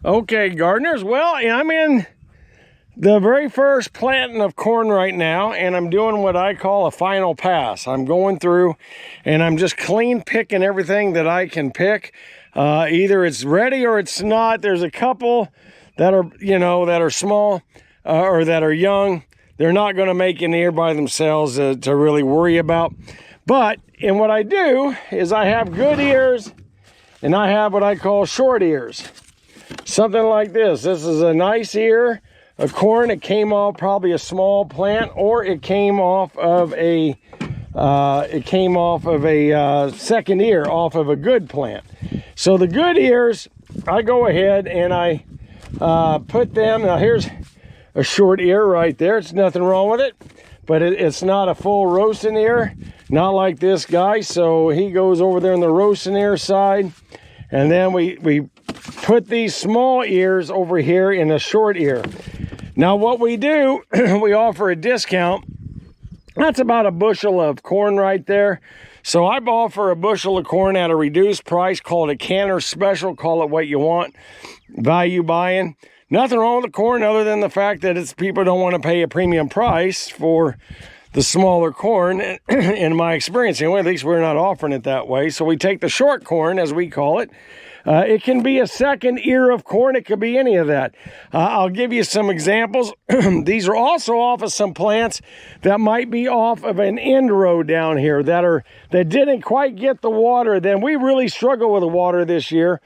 Okay, gardeners, well, I'm in the very first planting of corn right now, and I'm doing what I call a final pass. I'm going through and I'm just clean picking everything that I can pick. Either it's ready or it's not. There's a couple that are, that are small or that are young. They're not going to make an ear by themselves to really worry about. But, and what I do is I have good ears and I have what I call short ears. Something like this. This is a nice ear of corn. It came off probably a small plant, or it came off of a second ear off of a good plant. So the good ears, I go ahead and I put them. Now here's a short ear right there. It's nothing wrong with it, but it's not a full roasting ear, not like this guy. So he goes over there on the roasting ear side, and then we put these small ears over here in a short ear. Now what we do, we offer a discount. That's about a bushel of corn right there. So I offer a bushel of corn at a reduced price, called a canner special, call it what you want, value buying. Nothing wrong with the corn other than the fact that it's people don't want to pay a premium price for the smaller corn, in my experience anyway. At least we're not offering it that way. So we take the short corn, as we call it. It can be a second ear of corn. It could be any of that. I'll give you some examples. These are also off of some plants that might be off of an end row down here that didn't quite get the water. Then we really struggle with the water this year.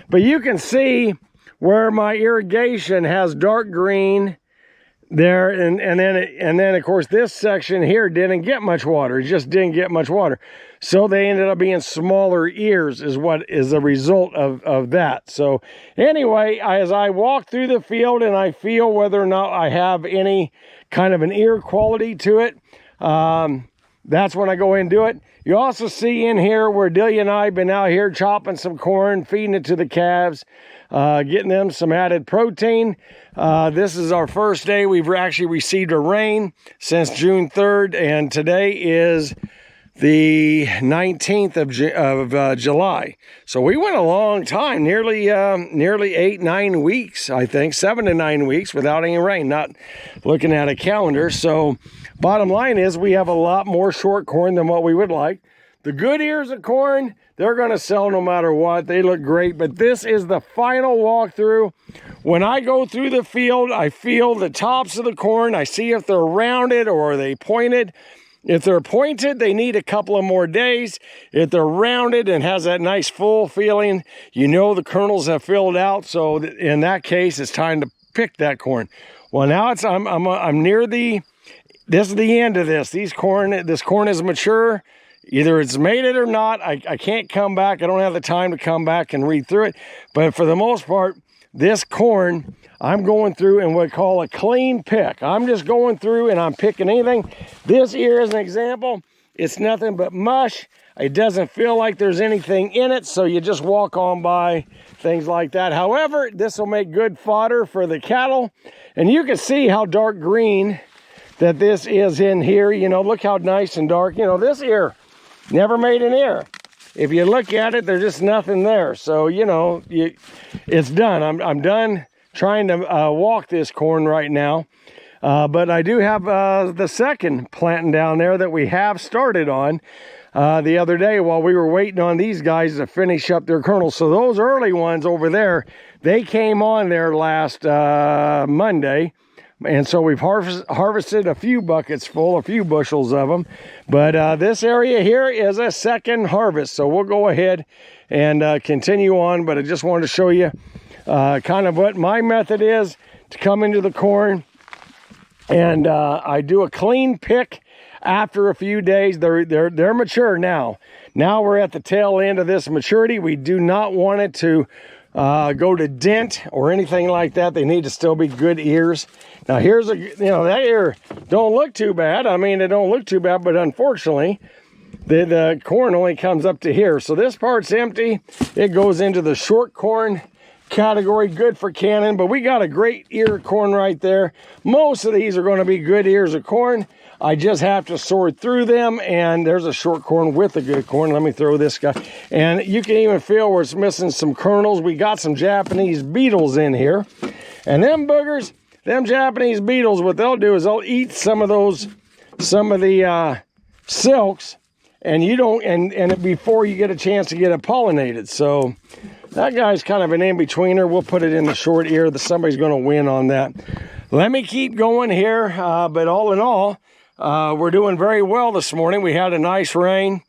But you can see where my irrigation has dark green there, and then of course this section here didn't get much water. It just didn't get much water. So they ended up being smaller ears is what is the result of that. So anyway, as I walk through the field and I feel whether or not I have any kind of an ear quality to it, that's when I go in and do it. You also see in here where Delia and I have been out here chopping some corn, feeding it to the calves, getting them some added protein. This is our first day we've actually received a rain since June 3rd, and today is the 19th of July. So we went a long time, nearly 8-9 weeks, I think, 7 to 9 weeks without any rain, not looking at a calendar. So bottom line is we have a lot more short corn than what we would like. The good ears of corn, they're going to sell no matter what. They look great, but this is the final walkthrough. When I go through the field, I feel the tops of the corn. I see if they're rounded or are they pointed. If they're pointed, they need a couple of more days. If they're rounded and has that nice full feeling, the kernels have filled out. So in that case, it's time to pick that corn. Well, now I'm near this is the end of this. This corn is mature. Either it's made it or not. I can't come back. I don't have the time to come back and read through it. But for the most part, this corn, I'm going through in what I call a clean pick. I'm just going through and I'm picking anything. This ear is an example. It's nothing but mush. It doesn't feel like there's anything in it, so you just walk on by, things like that. However, this will make good fodder for the cattle. And you can see how dark green that this is in here. Look how nice and dark. This ear never made an ear. If you look at it, there's just nothing there. So, it's done. I'm done trying to walk this corn right now. But I do have the second planting down there that we have started on the other day while we were waiting on these guys to finish up their kernels. So those early ones over there, they came on there last Monday. And so we've harvested a few buckets full, a few bushels of them. But this area here is a second harvest. So we'll go ahead and continue on. But I just wanted to show you kind of what my method is to come into the corn. And I do a clean pick after a few days. They're mature now. Now we're at the tail end of this maturity. We do not want it to go to dent or anything like that. They need to still be good ears. Now here's that ear don't look too bad. I mean, it don't look too bad, but unfortunately the corn only comes up to here. So this part's empty. It goes into the short corn category, good for canning, but we got a great ear of corn right there. Most of these are going to be good ears of corn. I just have to sort through them, and there's a short corn with a good corn. Let me throw this guy. And you can even feel where it's missing some kernels. We got some Japanese beetles in here. And them boogers, them Japanese beetles, what they'll do is they'll eat some of the silks, and you don't, and before you get a chance to get it pollinated. So that guy's kind of an in-betweener. We'll put it in the short ear. Somebody's going to win on that. Let me keep going here, but all in all, we're doing very well this morning. We had a nice rain,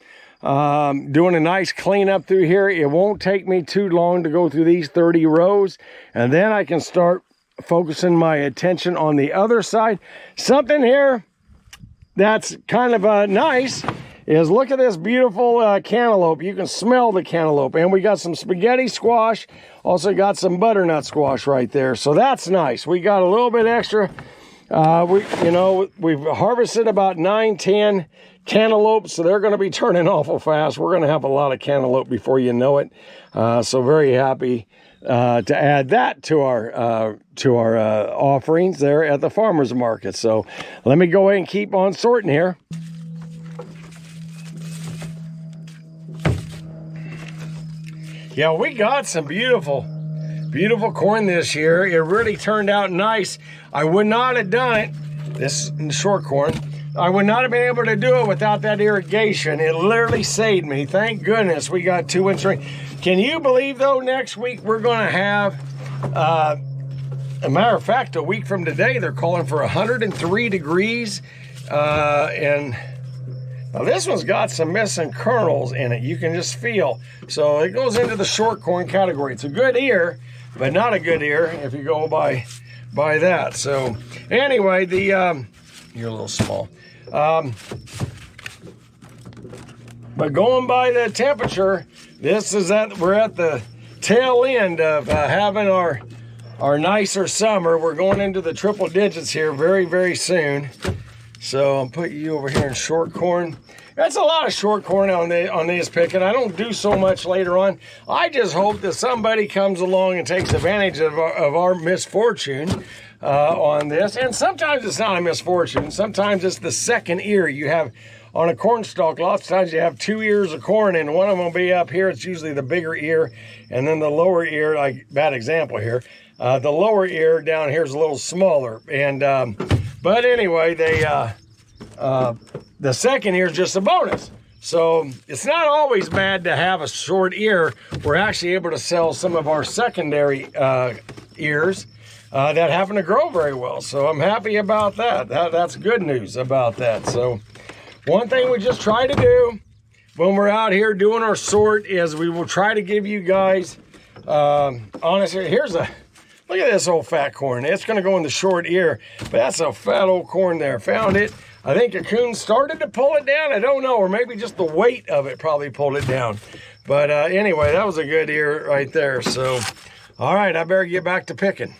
doing a nice cleanup through here. It won't take me too long to go through these 30 rows, and then I can start focusing my attention on the other side. Something here that's kind of nice is, look at this beautiful cantaloupe. You can smell the cantaloupe, and we got some spaghetti squash, also got some butternut squash right there, so that's nice. We got a little bit extra. We've harvested about 9-10 cantaloupes, so they're going to be turning awful fast. We're going to have a lot of cantaloupe before you know it. So very happy to add that to our offerings there at the farmers market. So let me go ahead and keep on sorting here. Yeah, we got some beautiful corn this year. It really turned out nice. I would not have done it, this short corn, I would not have been able to do it without that irrigation. It literally saved me. Thank goodness we got 2-inch rain. Can you believe, though, next week we're going to have, a matter of fact, a week from today, they're calling for 103 degrees. And now this one's got some missing kernels in it. You can just feel. So it goes into the short corn category. It's a good ear, but not a good ear if you go by that. So anyway, you're a little small. But going by the temperature, we're at the tail end of having our nicer summer. We're going into the triple digits here very, very soon. So I'll put you over here in short corn. That's a lot of short corn on this picking. I don't do so much later on. I just hope that somebody comes along and takes advantage of our misfortune on this. And sometimes it's not a misfortune. Sometimes it's the second ear you have on a corn stalk. Lots of times you have 2 ears of corn, and one of them will be up here. It's usually the bigger ear, and then the lower ear, like bad example here, the lower ear down here is a little smaller. And but anyway, the second ear is just a bonus. So it's not always bad to have a short ear. We're actually able to sell some of our secondary ears that happen to grow very well. So I'm happy about that. That's good news about that. So one thing we just try to do when we're out here doing our sort is we will try to give you guys, honestly, look at this old fat corn. It's going to go in the short ear, but that's a fat old corn there. Found it. I think a coon started to pull it down. I don't know, or maybe just the weight of it probably pulled it down. But anyway, that was a good ear right there. So, all right, I better get back to picking.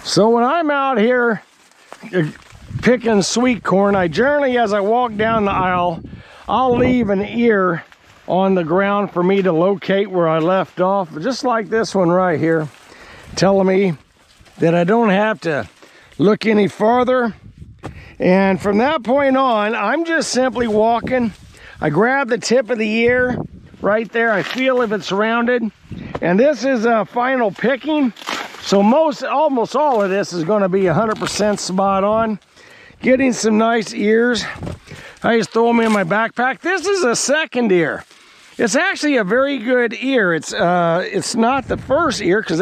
So when I'm out here picking sweet corn, I generally, as I walk down the aisle, I'll leave an ear on the ground for me to locate where I left off, just like this one right here, telling me that I don't have to look any farther. And from that point on, I'm just simply walking. I grab the tip of the ear right there. I feel if it's rounded. And this is a final picking. So almost all of this is going to be 100% spot on. Getting some nice ears. I just throw them in my backpack. This is a second ear. It's actually a very good ear. It's not the first ear because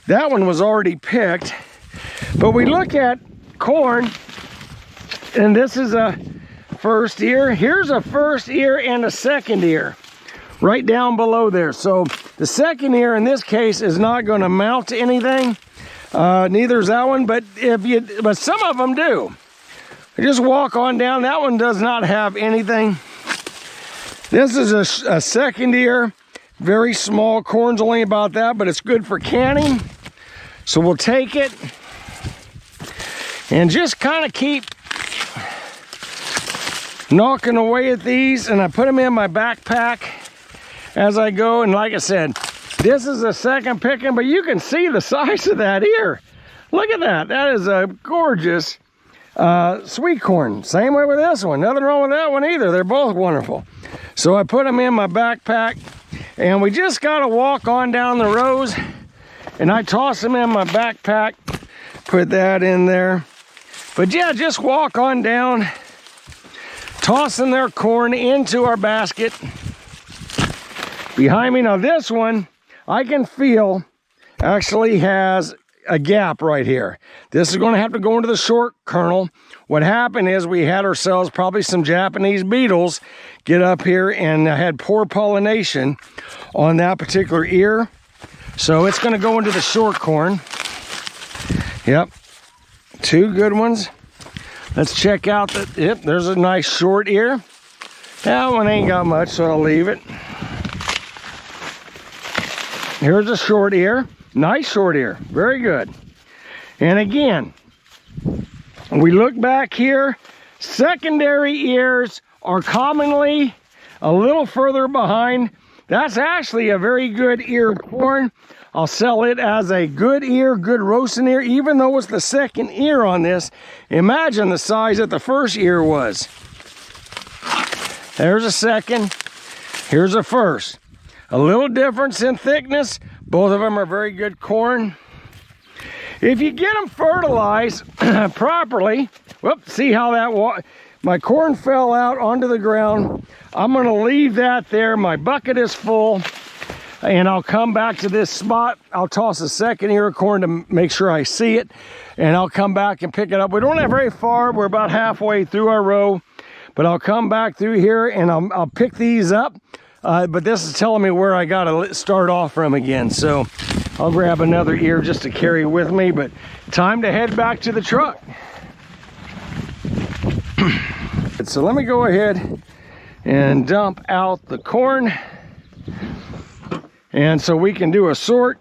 that one was already picked. But we look at corn, and this is a first ear. Here's a first ear and a second ear right down below there. So the second ear in this case is not going to mount to anything. Neither is that one, but some of them do. Just walk on down. That one does not have anything. This is a second ear, very small. Corn's only about that, but it's good for canning. So we'll take it and just kind of keep knocking away at these, and I put them in my backpack as I go. And like I said, this is the second picking, but you can see the size of that ear. Look at that. That is a gorgeous sweet corn. Same way with this one. Nothing wrong with that one either. They're both wonderful. So I put them in my backpack, and we just got to walk on down the rows, and I toss them in my backpack, put that in there. But yeah, just walk on down, tossing their corn into our basket. Behind me, now this one, I can feel actually has a gap right here. This is going to have to go into the short kernel. What happened is we had ourselves probably some Japanese beetles get up here and had poor pollination on that particular ear. So it's going to go into the short corn. Yep, two good ones. Let's check out that. Yep, there's a nice short ear. That one ain't got much, so I'll leave it. Here's a short ear. Nice short ear, very good. And again, we look back here, secondary ears are commonly a little further behind. That's actually a very good ear of corn. I'll sell it as a good ear, good roasting ear, even though it's the second ear on this. Imagine the size that the first ear was. There's a second, here's a first. A little difference in thickness. Both of them are very good corn. If you get them fertilized properly, whoops, see how that my corn fell out onto the ground. I'm going to leave that there. My bucket is full, and I'll come back to this spot. I'll toss a second ear of corn to make sure I see it, and I'll come back and pick it up. We don't have very far. We're about halfway through our row, but I'll come back through here and I'll pick these up. But this is telling me where I got to start off from again. So I'll grab another ear just to carry with me, but time to head back to the truck. So let me go ahead and dump out the corn. And so we can do a sort.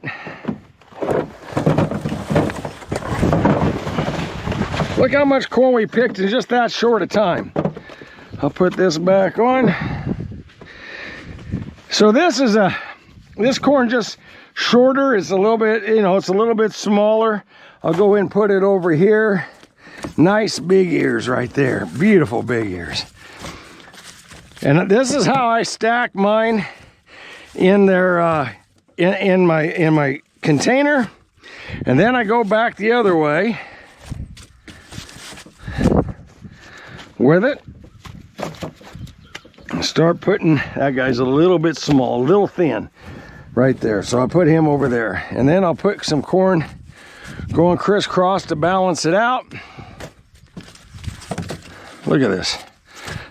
Look how much corn we picked in just that short a time. I'll put this back on. So this corn just shorter. It's a little bit, it's a little bit smaller. I'll go ahead and put it over here. Nice big ears right there. Beautiful big ears. And this is how I stack mine in their in my container. And then I go back the other way with it. Start putting, that guy's a little bit small, a little thin right there. So I put him over there. And then I'll put some corn going crisscross to balance it out. Look at this.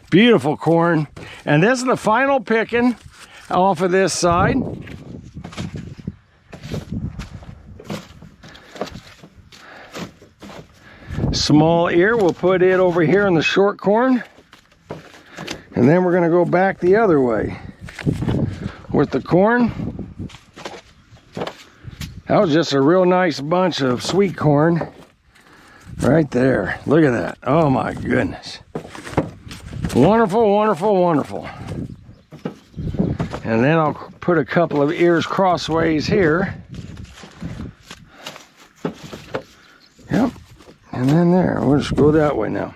Beautiful corn. And this is the final picking off of this side. Small ear, we'll put it over here in the short corn. And then we're going to go back the other way with the corn. That was just a real nice bunch of sweet corn right there. Look at that. Oh my goodness. Wonderful, wonderful, wonderful. And then I'll put a couple of ears crossways here. Yep. And then there. We'll just go that way now.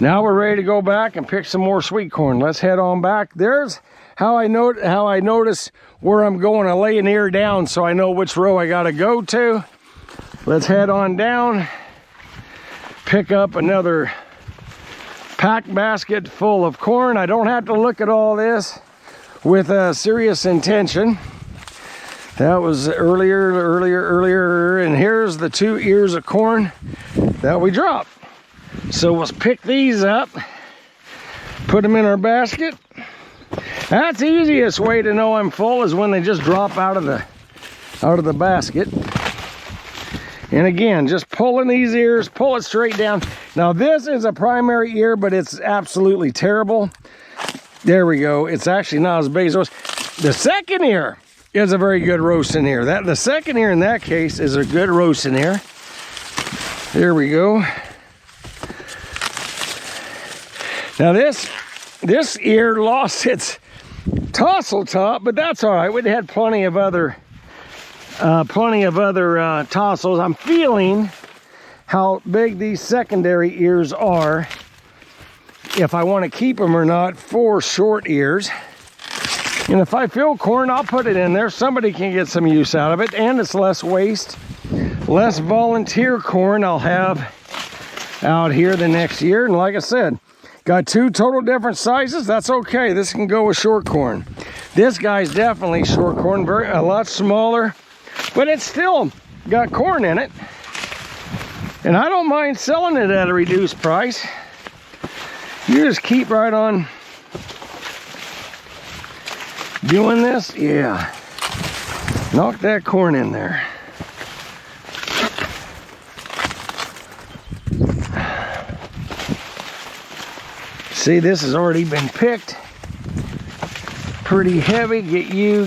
Now we're ready to go back and pick some more sweet corn. Let's head on back. There's how I notice where I'm going. I lay an ear down so I know which row I got to go to. Let's head on down. Pick up another pack basket full of corn. I don't have to look at all this with a serious intention. That was earlier, and here's the 2 ears of corn that we dropped. So let's pick these up, put them in our basket. That's the easiest way to know I'm full, is when they just drop out of the basket. And again, just pulling these ears, pull it straight down. Now this is a primary ear, but it's absolutely terrible. There we go. It's actually not as big as those. The second ear is a very good roasting ear. The second ear in that case is a good roasting ear. There we go. Now this ear lost its tassel top, but that's all right. We had plenty of other tassels. I'm feeling how big these secondary ears are, if I want to keep them or not for short ears. And if I feel corn, I'll put it in there. Somebody can get some use out of it, and it's less waste, less volunteer corn I'll have out here the next year. And like I said, got two total different sizes. That's okay. This can go with short corn. This guy's definitely short corn, a lot smaller, but it's still got corn in it. And I don't mind selling it at a reduced price. You just keep right on doing this. Yeah. Knock that corn in there. See, this has already been picked. Pretty heavy. Get you.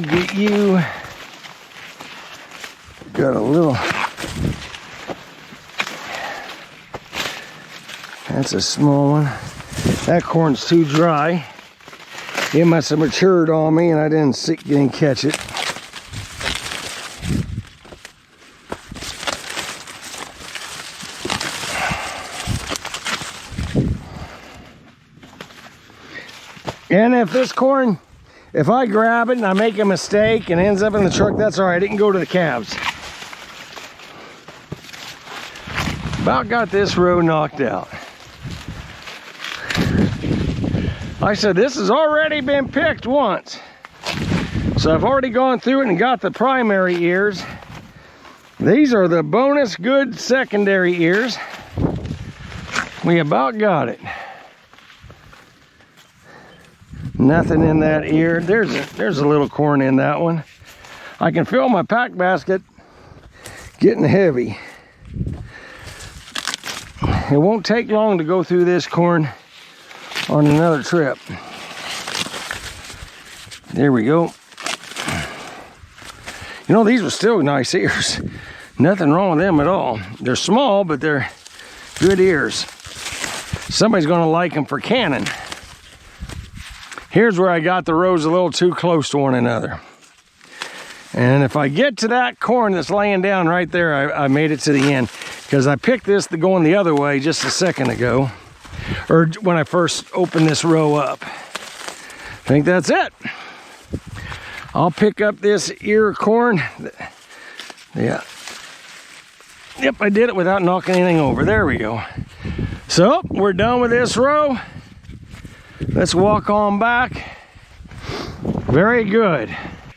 Got a little. That's a small one. That corn's too dry. It must have matured on me and I didn't catch it. And if this corn, if I grab it and I make a mistake and it ends up in the truck, that's all right. It can go to the calves. About got this row knocked out. Like I said, this has already been picked once. So I've already gone through it and got the primary ears. These are the bonus good secondary ears. We about got it. Nothing in that ear. There's a little corn in that one. I can feel my pack basket getting heavy. It won't take long to go through this corn on another trip. There we go. You know, these were still nice ears. Nothing wrong with them at all. They're small, but they're good ears. Somebody's gonna like them for canning. Here's where I got the rows a little too close to one another. And if I get to that corn that's laying down right there, I made it to the end. Because I picked this going the other way just a second ago. Or when I first opened this row up. I think that's it. I'll pick up this ear of corn. Yeah. Yep, I did it without knocking anything over. There we go. So, we're done with this row. Let's walk on back. Very good.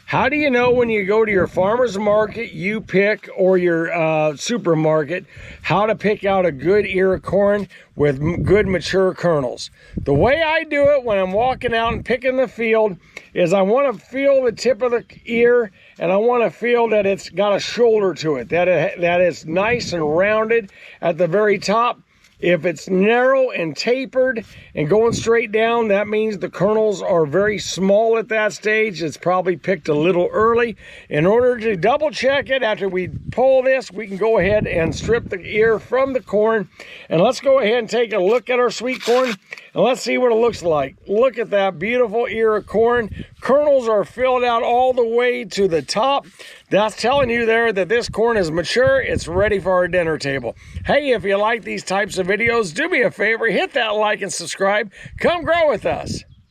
How do you know when you go to your farmer's market, you pick, or your supermarket, how to pick out a good ear of corn with good mature kernels? The way I do it when I'm walking out and picking the field is I want to feel the tip of the ear, and I want to feel that it's got a shoulder to it, that it's nice and rounded at the very top. If it's narrow and tapered and going straight down, that means the kernels are very small at that stage. It's probably picked a little early. In order to double check it, after we pull this, we can go ahead and strip the ear from the corn. And let's go ahead and take a look at our sweet corn, and let's see what it looks like. Look at that beautiful ear of corn. Kernels are filled out all the way to the top. That's telling you there that this corn is mature. It's ready for our dinner table. Hey, if you like these types of videos, do me a favor, hit that like and subscribe. Come grow with us.